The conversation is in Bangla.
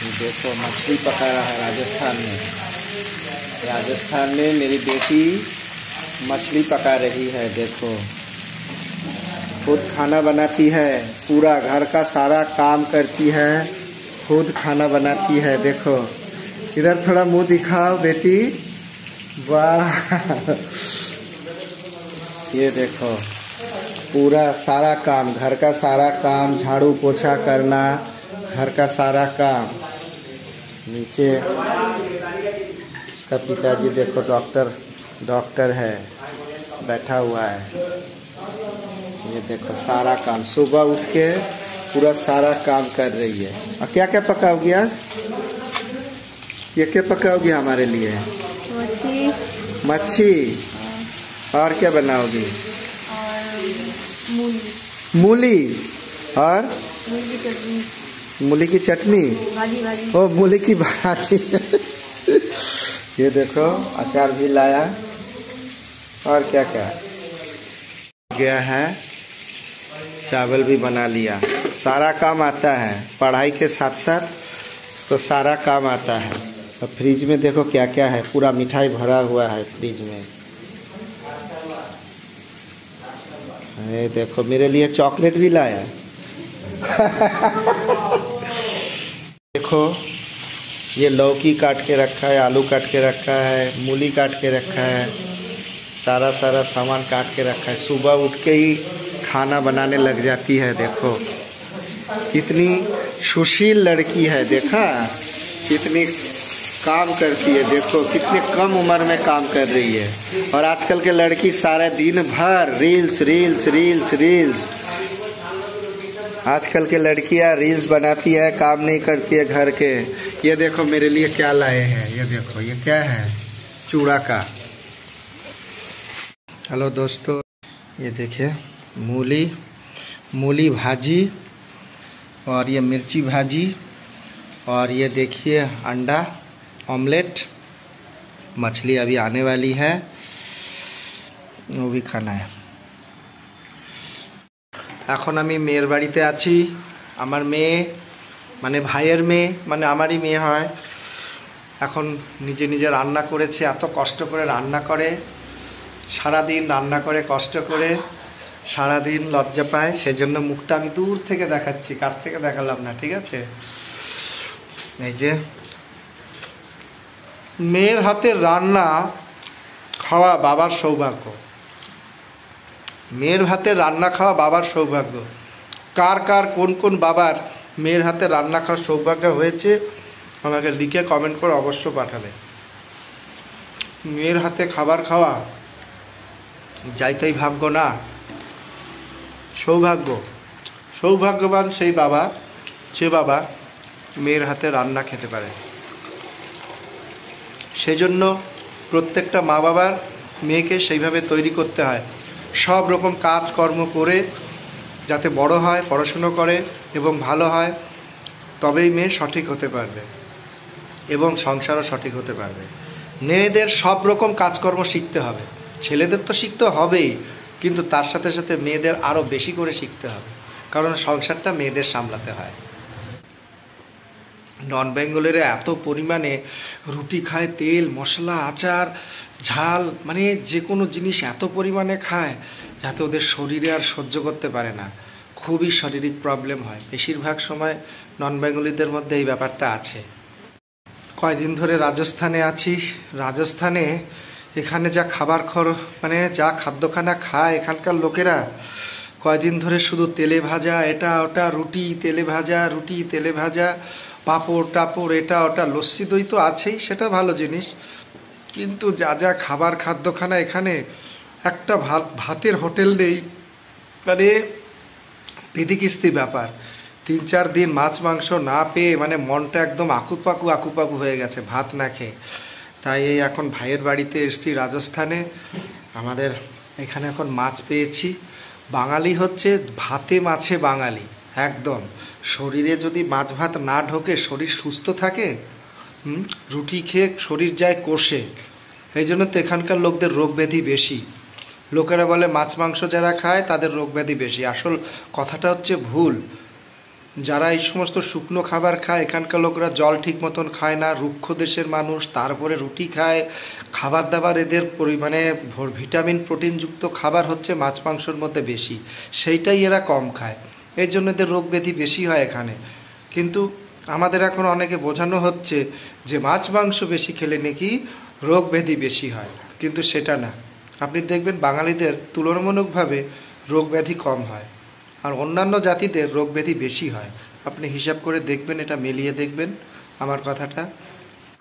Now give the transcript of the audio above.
ये देखो मछली पका रहा है राजस्थान में। राजस्थान में मेरी बेटी मछली पका रही है। देखो खुद खाना बनाती है, पूरा घर का सारा काम करती है, खुद खाना बनाती है। देखो इधर थोड़ा मुंह दिखाओ बेटी। वाह ये देखो पूरा सारा काम, घर का सारा काम, झाड़ू पोछा करना, घर का सारा काम। नीचे उसका पिताजी देखो डॉक्टर है, बैठा हुआ है। ये देखो सारा काम, सुबह उठ के पूरा सारा काम कर रही है। और क्या क्या पकाओगी आज? ये क्या पकाओगी हमारे लिए? मच्छी। और क्या बनाओगी? मूली और मूली की चटनी। ओ मूली की भाजी ये देखो अचार भी लाया। और क्या क्या गया है, चावल भी बना लिया। सारा काम आता है, पढ़ाई के साथ साथ तो सारा काम आता है। तो फ्रिज में देखो क्या क्या है, पूरा मिठाई भरा हुआ है फ्रिज में। ये देखो मेरे लिए चॉकलेट भी लाया देखो ये लौकी काट के रखा है, आलू काट के रखा है, मूली काट के रखा है, सारा सामान काट के रखा है। सुबह उठ के ही खाना बनाने लग जाती है। देखो कितनी सुशील लड़की है, देखा कितनी काम करती है। देखो कितने कम उम्र में काम कर रही है। और आजकल के लड़की सारे दिन भर रील्स। आजकल के लड़कियां रील्स बनाती है, काम नहीं करती है घर के। ये देखो मेरे लिए क्या लाए हैं, ये देखो ये क्या है, चूड़ा का। हेलो दोस्तों, ये देखिए मूली भाजी, और ये मिर्ची भाजी, और ये देखिए अंडा ऑमलेट। मछली अभी आने वाली है, वो भी खाना है। এখন আমি মেয়ের বাড়িতে আছি। আমার মেয়ে মানে ভাইয়ের মেয়ে, মানে আমারই মেয়ে হয়। এখন নিজে রান্না করেছে, এত কষ্ট করে রান্না করে, সারাদিন রান্না করে কষ্ট করে, সারাদিন লজ্জা পায়। সেজন্য মুখটা আমি দূর থেকে দেখাচ্ছি, কাছ থেকে দেখালাম না, ঠিক আছে? এই যে মেয়ের হাতের রান্না খাওয়া বাবার সৌভাগ্য। মেয়ের হাতে রান্না খাওয়া বাবার সৌভাগ্য। কার কার কোন বাবার মেয়ের হাতে রান্না খাওয়ার সৌভাগ্য হয়েছে আমাকে লিখে কমেন্ট করে অবশ্য পাঠাবে। মেয়ের হাতে খাবার খাওয়া যাইতেই ভাগ্য না, সৌভাগ্য। সৌভাগ্যবান সেই বাবা, যে বাবা মেয়ের হাতে রান্না খেতে পারে। সেজন্য প্রত্যেকটা মা বাবার মেয়েকে সেইভাবে তৈরি করতে হয়, সব রকম কাজকর্ম করে যাতে বড় হয়, পড়াশুনো করে এবং ভালো হয়, তবেই মেয়ে সঠিক হতে পারবে এবং সংসারও সঠিক হতে পারবে। মেয়েদের সব রকম কাজকর্ম শিখতে হবে, ছেলেদের তো শিখতে হবেই, কিন্তু তার সাথে সাথে মেয়েদের আরও বেশি করে শিখতে হবে, কারণ সংসারটা মেয়েদের সামলাতে হয়। নন বেঙ্গলেরা এত পরিমাণে রুটি খায়, তেল মশলা আচার ঝাল, মানে যে কোনো জিনিস এত পরিমাণে খায় যাতে ওদের শরীরে আর সহ্য করতে পারে না, খুবই শারীরিক প্রবলেম হয়। বেশিরভাগ সময় নন বেঙ্গলিদের মধ্যে এই ব্যাপারটা আছে। কয়দিন ধরে রাজস্থানে আছি। রাজস্থানে এখানে যা মানে যা খাদ্যখানা খায় এখানকার লোকেরা, কয়দিন ধরে শুধু তেলে ভাজা, এটা ওটা, রুটি তেলে ভাজা, পাঁপড় টাপড়, এটা ওটা, লস্যি দই তো আছেই, সেটা ভালো জিনিস, কিন্তু যা খাদ্যখানা এখানে, একটা ভাতের হোটেল নেই, মানে বিধিকিস্তি ব্যাপার। 3-4 দিন মাছ মাংস না পেয়ে মানে মনটা একদম আকুপাকু হয়ে গেছে ভাত না খেয়ে। তাই এই এখন ভাইয়ের বাড়িতে এসেছি রাজস্থানে। আমাদের এখানে এখন মাছ পেয়েছি। বাঙালি হচ্ছে ভাতে মাছে বাঙালি একদম। শরীরে যদি মাছ ভাত না ঢোকে, শরীর সুস্থ থাকে, রুটি খেয়ে শরীর যায় কষে। এই জন্য তো এখানকার লোকদের রোগ ব্যাধি বেশি। লোকেরা বলে মাছ মাংস যারা খায় তাদের রোগ ব্যাধি বেশি, আসল কথাটা হচ্ছে ভুল। যারা এই সমস্ত শুকনো খাবার খায়, এখানকার লোকরা জল ঠিক মতন খায় না, রুক্ষ দেশের মানুষ, তারপরে রুটি খায়। খাবার দাবার এদের পরিমাণে ভিটামিন প্রোটিনযুক্ত খাবার হচ্ছে মাছ মাংসর মধ্যে বেশি, সেইটাই এরা কম খায়, এই জন্য এদের রোগ ব্যাধি বেশি হয় এখানে। কিন্তু আমাদের এখন অনেকে বোঝানো হচ্ছে যে মাছ মাংস বেশি খেলে নাকি রোগ ব্যাধি বেশি হয়, কিন্তু সেটা না। আপনি দেখবেন বাঙালিদের তুলনামূলকভাবে রোগ ব্যাধি কম হয়, আর অন্যান্য জাতিদের রোগ ব্যাধি বেশি হয়। আপনি হিসাব করে দেখবেন, এটা মিলিয়ে দেখবেন আমার কথাটা।